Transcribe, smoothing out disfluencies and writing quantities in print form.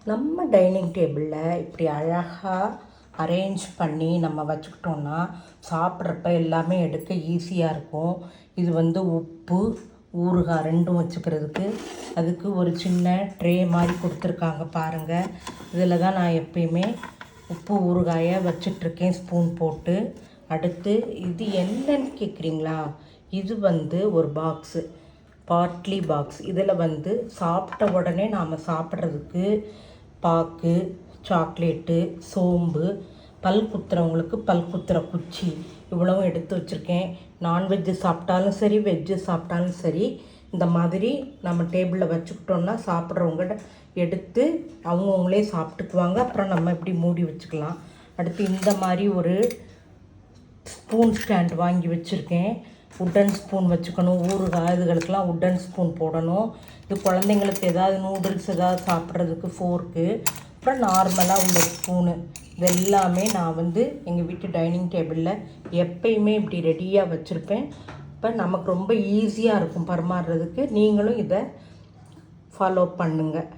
நம்ம டைனிங் டேபிளில் இப்படி அழகாக அரேஞ்ச் பண்ணி நம்ம வச்சுக்கிட்டோன்னா சாப்பிட்றப்ப எல்லாமே எடுக்க ஈஸியாக இருக்கும். இது வந்து உப்பு ஊறுகாய் ரெண்டும் வச்சுக்கிறதுக்கு அதுக்கு ஒரு சின்ன ட்ரே மாதிரி கொடுத்துருக்காங்க பாருங்கள். இதில் தான் நான் எப்பயுமே உப்பு ஊறுகாயை வச்சிட்ருக்கேன் ஸ்பூன் போட்டு. அடுத்து இது என்னன்னு கேட்குறீங்களா? இது வந்து ஒரு பாக்ஸு, பாட்லி பாக்ஸ். இதில் வந்து சாப்பிட்ட உடனே நாம் சாப்பிட்றதுக்கு பாக்கு, சாக்லேட்டு, சோம்பு, பல் குத்துறவங்களுக்கு பல் குத்துற குச்சி இவ்வளவும் எடுத்து வச்சுருக்கேன். நான்வெஜ்ஜு சாப்பிட்டாலும் சரி, வெஜ்ஜு சாப்பிட்டாலும் சரி, இந்த மாதிரி நம்ம டேபிளில் வச்சுக்கிட்டோன்னா சாப்பிட்றவங்க எடுத்து அவங்கவுங்களே சாப்பிட்டுக்குவாங்க. அப்புறம் நம்ம இப்படி மூடி வச்சுக்கலாம். அடுத்து இந்த மாதிரி ஒரு ஸ்பூன் ஸ்டாண்ட் வாங்கி வச்சுருக்கேன். உட்டன் ஸ்பூன் வச்சுக்கணும். ஊறுகாய் இதுகளுக்கெல்லாம் உட்டன் ஸ்பூன் போடணும். இது குழந்தைங்களுக்கு ஏதாவது நூடுல்ஸ் ஏதாவது சாப்பிட்றதுக்கு ஃபோர்க்கு, அப்புறம் நார்மலாக உள்ள ஸ்பூனு, இது எல்லாமே நான் வந்து எங்கள் வீட்டு டைனிங் டேபிளில் எப்பயுமே இப்படி ரெடியாக வச்சுருப்பேன். இப்போ நமக்கு ரொம்ப ஈஸியாக இருக்கும் பரிமாறுறதுக்கு. நீங்களும் இதை ஃபாலோ பண்ணுங்கள்.